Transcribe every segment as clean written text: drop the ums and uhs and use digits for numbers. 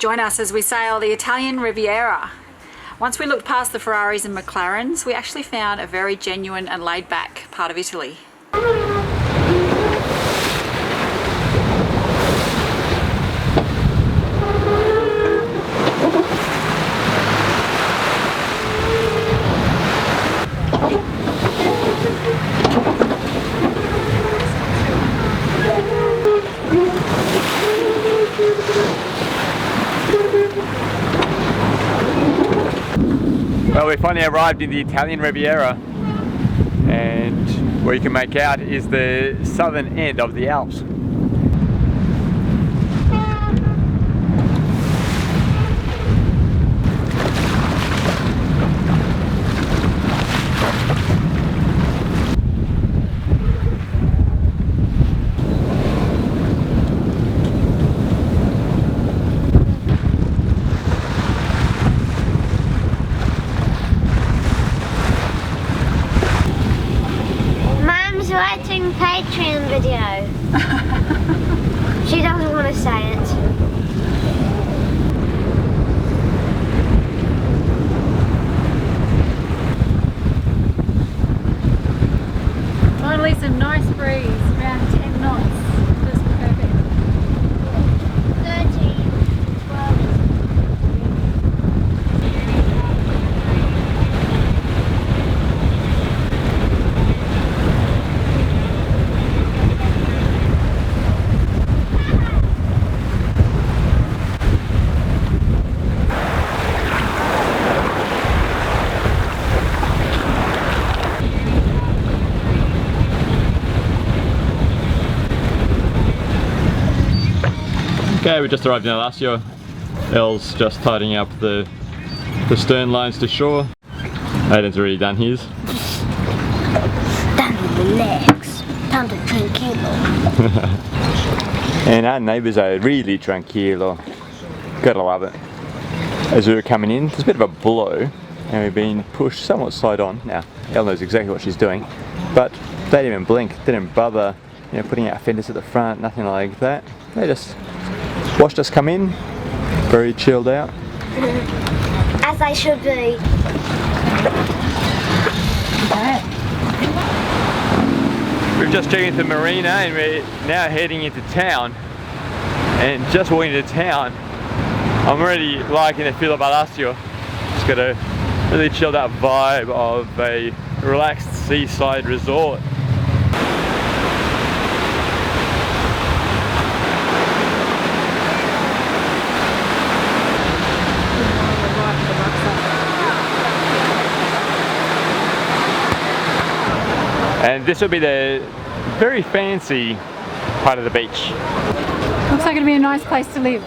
Join us as we sail the Italian Riviera. Once we looked past the Ferraris and McLarens, we actually found a very genuine and laid-back part of Italy. Well, we finally arrived in the Italian Riviera, and what you can make out is the southern end of the Alps. Watching Patreon video. She doesn't want to say it. Finally some nice breeze, around 10 knots, just perfect. 13, 12. Okay, we just arrived in Alassio. Elle's just tidying up the stern lines to shore. Aiden's already done his. Time to relax. Time to Tranquilo. And our neighbours are really Tranquilo. Gotta love it. As we were coming in, there's a bit of a blow and we've been pushed somewhat side on. Now, Elle knows exactly what she's doing, but they didn't even blink, didn't bother, you know, putting out fenders at the front, nothing like that. They just watched us come in, very chilled out. As I should be. We've just checked into the marina and we're now heading into town. And just walking into town, I'm already liking the feel of Alassio. It's got a really chilled out vibe of a relaxed seaside resort. And this will be the very fancy part of the beach. Looks like it'll be a nice place to live.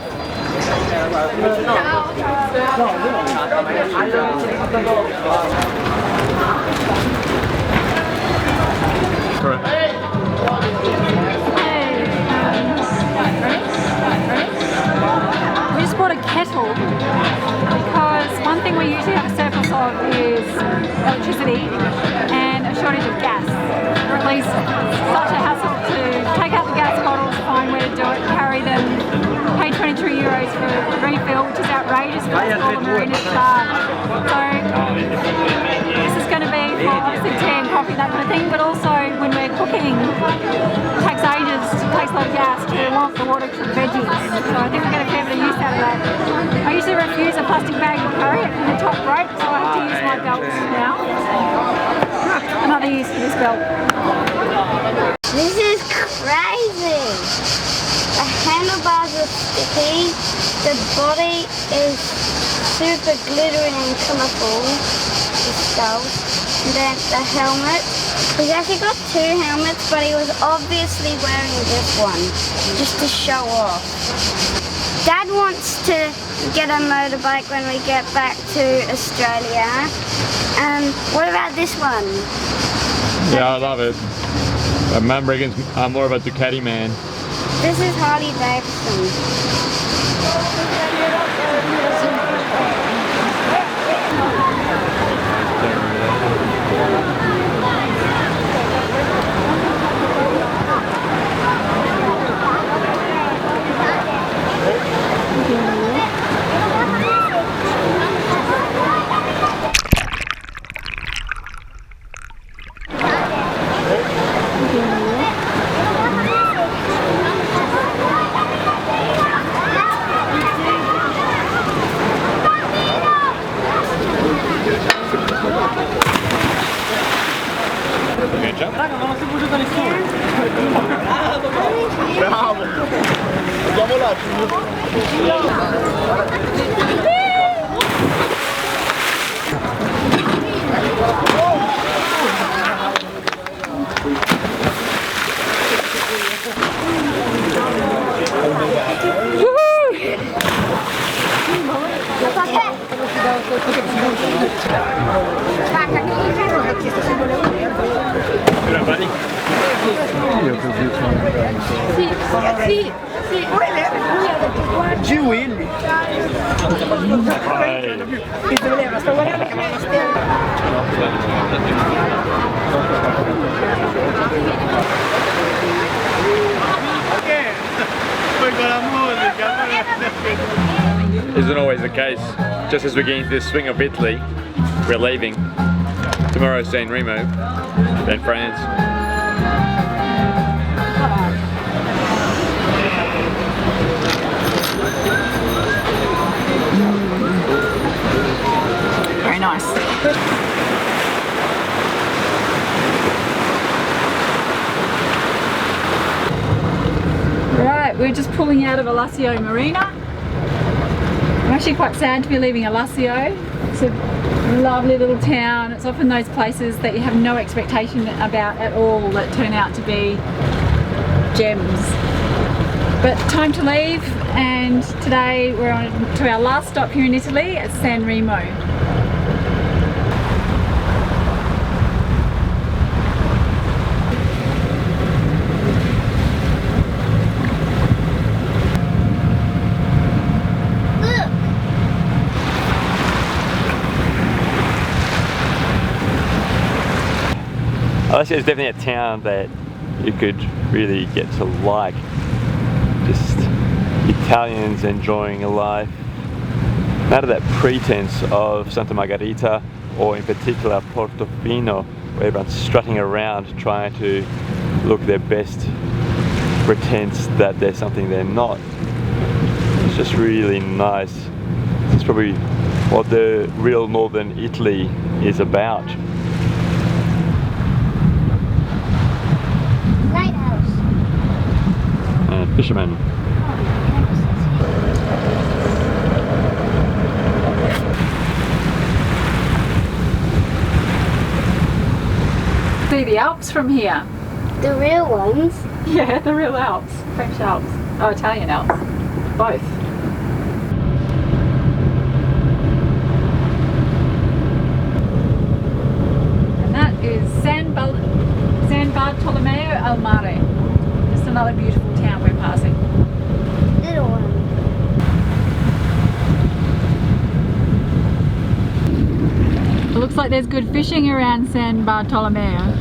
We just bought a kettle because one thing we usually have a surplus of is electricity and a shortage of gas. Or at least such a hassle to take out the gas bottles, find where to do it, carry them, pay 23 euros for a refill, which is outrageous for all the marina charge. So this is going to be for obviously tea and coffee, that kind of thing, but also when we're cooking, it takes ages, takes a lot of gas to warm the water for veggies. So I think we're going to get a bit of use out of that. I usually refuse a plastic bag of curry in the top rope, so I have to use my belt now. Another use for this belt. This is crazy. The handlebars are sticky. The body is super glittery and colourful. The skull. And then the helmet. He's actually got two helmets, but he was obviously wearing this one just to show off. Dad wants to get a motorbike when we get back to Australia. What about this one? Yeah, I love it. But Mum reckons I'm more of a Ducati man. This is Harley Davidson. picture? Raga, non ho saputo nessuno. Bravo! Andiamo là. G. Willy. Isn't always the case. Just as we're getting into the swing of Italy, we're leaving. Tomorrow San Remo, then France. Very nice. Right, we're just pulling out of Alassio Marina. I'm actually quite sad to be leaving Alassio. It's a lovely little town. It's often those places that you have no expectation about at all that turn out to be gems. But time to leave, and today we're on to our last stop here in Italy at San Remo. Alassio is definitely a town that you could really get to like. Just Italians enjoying a life. None of that pretense of Santa Margherita, or in particular Portofino, where everyone's strutting around trying to look their best, pretense that they're something they're not. It's just really nice. It's probably what the real northern Italy is about. Fisherman. See the Alps from here. The real ones. Yeah, the real Alps. French Alps. Oh, Italian Alps. Both. And that is San Bartolomeo al Mare. Just another beautiful town we're passing. Little one. It looks like there's good fishing around San Bartolomeo,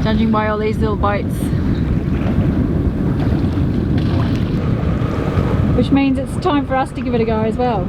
judging by all these little boats. Which means it's time for us to give it a go as well.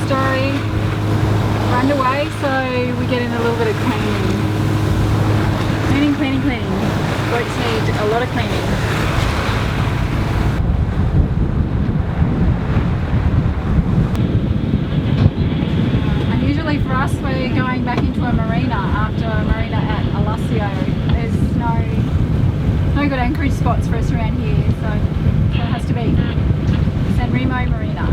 Story. We're underway, so we get in a little bit of cleaning. Cleaning. Boats need a lot of cleaning. Unusually for us, we're going back into a marina after a marina at Alassio. There's no good anchorage spots for us around here, so it has to be San Remo Marina.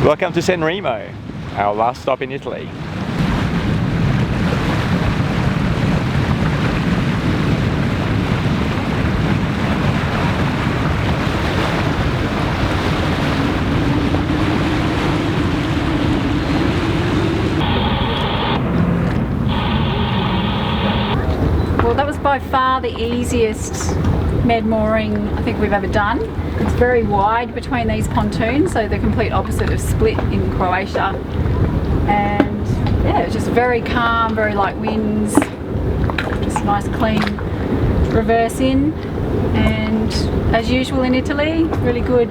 Welcome to San Remo, our last stop in Italy. far the easiest med mooring I think we've ever done. It's very wide between these pontoons, so the complete opposite of Split in Croatia. And yeah, it's just very calm, very light winds, just nice clean reverse in. And as usual in Italy, really good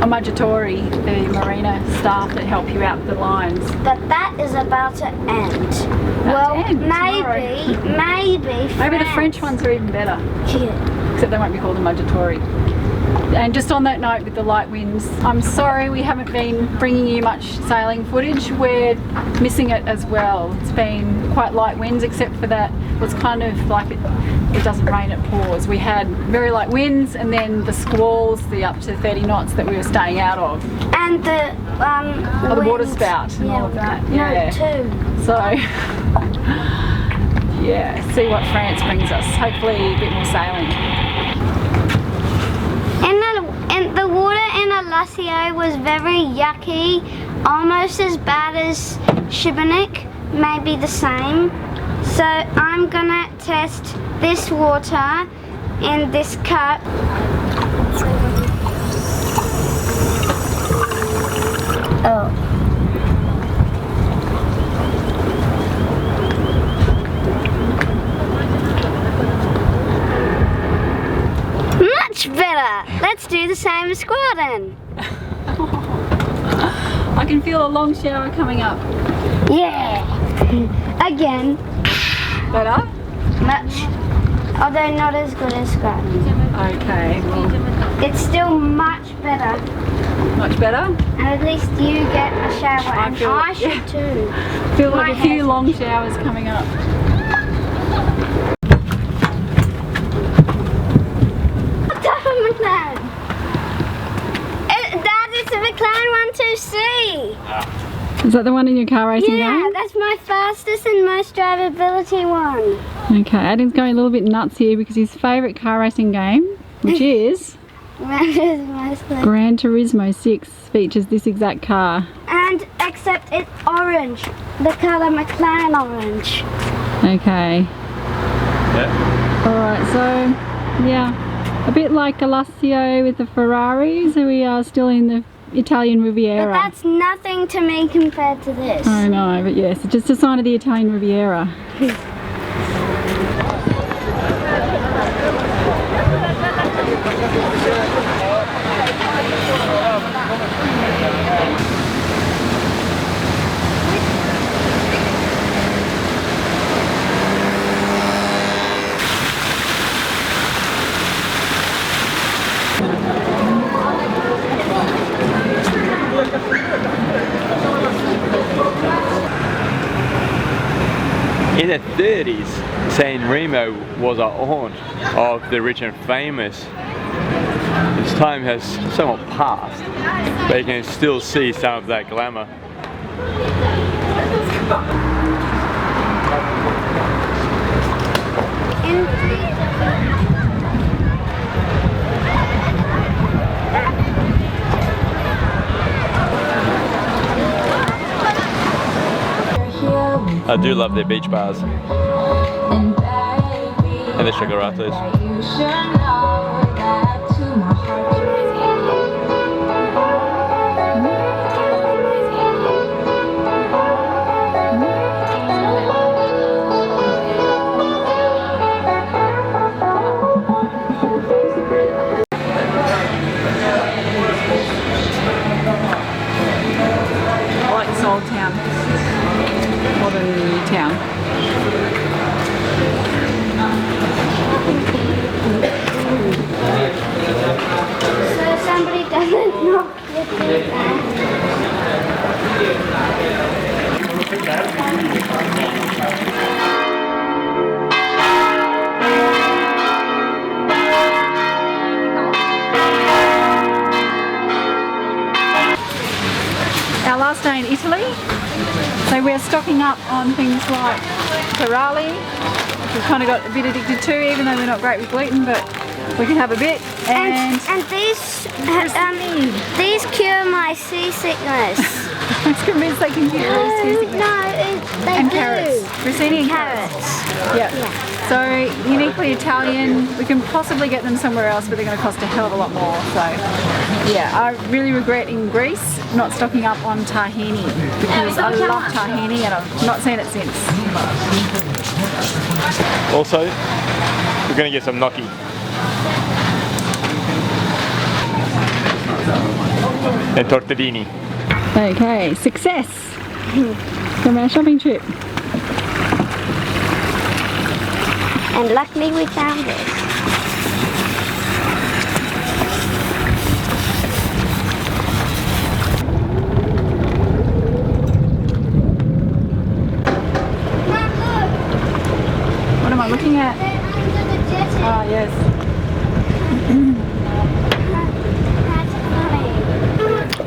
acknowledgements, the marina staff that help you out the lines. But that is about to end. Maybe the French ones are even better. Yeah. Except they won't be called acknowledgements. And just on that note with the light winds, I'm sorry we haven't been bringing you much sailing footage. We're missing it as well. It's been quite light winds, except for that it was kind of like it doesn't rain, it pours. We had very light winds and then the squalls, the up to 30 knots that we were staying out of. And the the water spout and all of that. No, too. So yeah, see what France brings us. Hopefully a bit more sailing. And the water in Alassio was very yucky, almost as bad as Šibenik, maybe the same. So I'm gonna test this water in this cup. Oh. Much better! Let's do the same as Squadron. I can feel a long shower coming up. Yeah! Again. Better? Much. Although not as good as Squadron. Okay, well, It's still much better. much better. And at least you get a shower, and feel- I should too. Feel My like a few hair's- long showers coming up. That's a McLaren. Dad, it's a McLaren 126C. Is that the one in your car racing Yeah, game? that's my fastest and most drivability one. Okay, Adam's going a little bit nuts here because his favourite car racing game, which is Gran Turismo 6, features this exact car. And except it's orange, the colour McLaren orange. Okay. Yeah. Alright, so yeah, a bit like Alassio with the Ferraris, so we are still in the Italian Riviera. But that's nothing to me compared to this. I know, but yes, it's just a sign of the Italian Riviera. In the 30s, San Remo was a haunt of the rich and famous. This time has somewhat passed, but you can still see some of that glamour. I do love their beach bars and the chocolates. I like this old town more than the new town. So somebody doesn't knock the thing Our last day in Italy, so we're stocking up on things like ferraris, which we've kind of got a bit addicted to, even though we're not great with gluten, but we can have a bit. And these cure my seasickness. I was convinced they can cure us. No, they And do. carrots. Rossini and carrots. Carrots. Yep. Yeah. So uniquely Italian. We can possibly get them somewhere else, but they're going to cost a hell of a lot more. So yeah, I really regret in Greece not stocking up on tahini because I love tahini and I've not seen it since. Also, we're going to get some gnocchi. And tortellini. Okay, success from our shopping trip. And luckily we found this. What am I looking at? Ah, yes.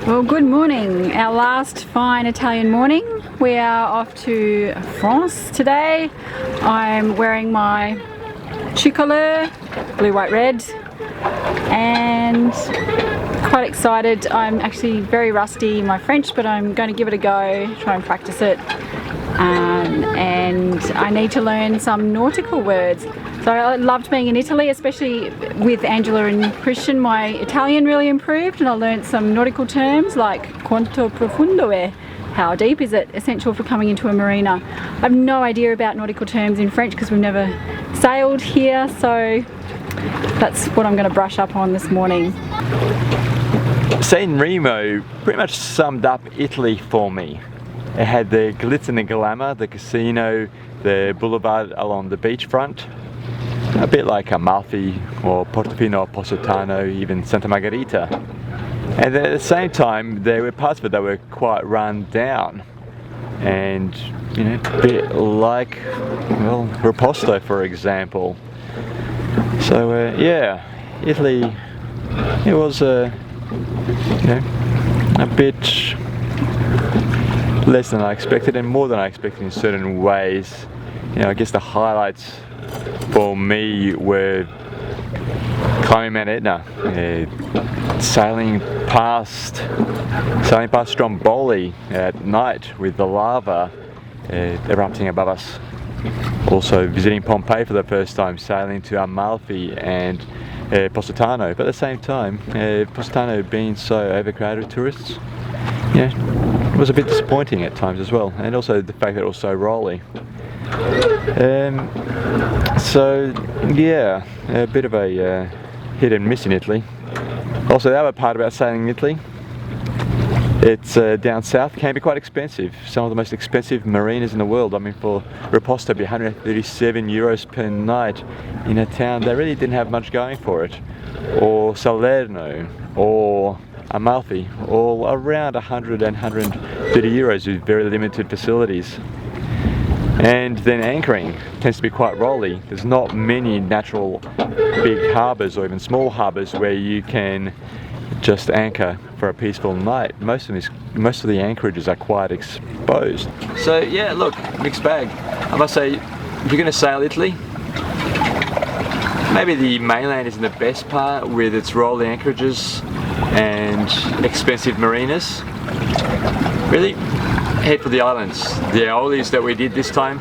Well, good morning. Our last fine Italian morning. We are off to France today. I'm wearing my tricolor, blue, white, red, and quite excited. I'm actually very rusty in my French, but I'm going to give it a go, try and practice it. And I need to learn some nautical words. So I loved being in Italy, especially with Angela and Christian. My Italian really improved and I learned some nautical terms like quanto profondo è, how deep is it, essential for coming into a marina. I have no idea about nautical terms in French because we've never sailed here, so that's what I'm going to brush up on this morning. San Remo pretty much summed up Italy for me. It had the glitz and the glamour, the casino, the boulevard along the beachfront, a bit like Amalfi or Portofino or Positano, even Santa Margherita. And then at the same time, there were parts of it that were quite run down, and you know, a bit like, well, Riposto, for example. So yeah, Italy, it was you know, a bit less than I expected and more than I expected in certain ways. You know, I guess the highlights for me were climbing Mount Etna, sailing past Stromboli at night with the lava erupting above us. Also visiting Pompeii for the first time, sailing to Amalfi and Positano, but at the same time, Positano being so overcrowded with tourists, yeah, it was a bit disappointing at times as well, and also the fact that it was so rolly. So yeah, a bit of a hit and miss in Italy. Also, the other part about sailing in Italy, it's down south, can be quite expensive. Some of the most expensive marinas in the world. I mean, for Riposto to be 137 euros per night in a town that really didn't have much going for it, or Salerno, or Amalfi, all around 100 and 130 euros with very limited facilities. And then anchoring tends to be quite rolly. There's not many natural big harbours or even small harbours where you can just anchor for a peaceful night. Most of the anchorages are quite exposed. So yeah, look, mixed bag. I must say, if you're going to sail Italy, maybe the mainland isn't the best part with its rolly anchorages and expensive marinas. Really, head for the islands. The Aeoli's that we did this time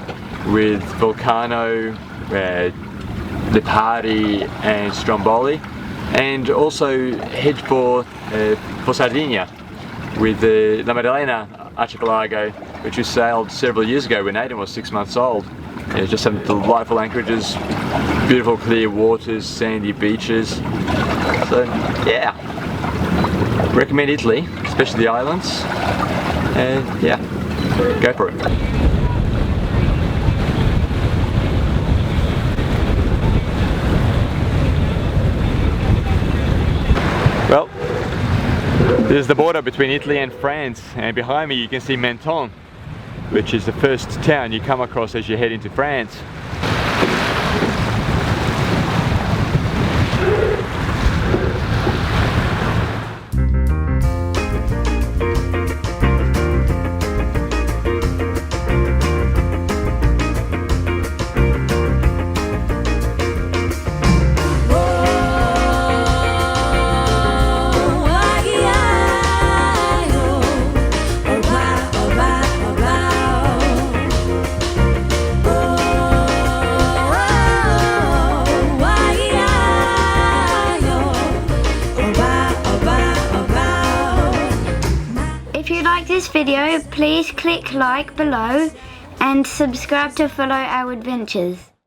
with Vulcano, Lipari and Stromboli, and also head for Sardinia with the La Maddalena archipelago, which we sailed several years ago when Aidan was 6 months old. Just some delightful anchorages, beautiful clear waters, sandy beaches. So yeah, recommend Italy, especially the islands, and yeah, go for it. Well, this is the border between Italy and France, and behind me you can see Menton, which is the first town you come across as you head into France. like this video, please click like below and subscribe to follow our adventures.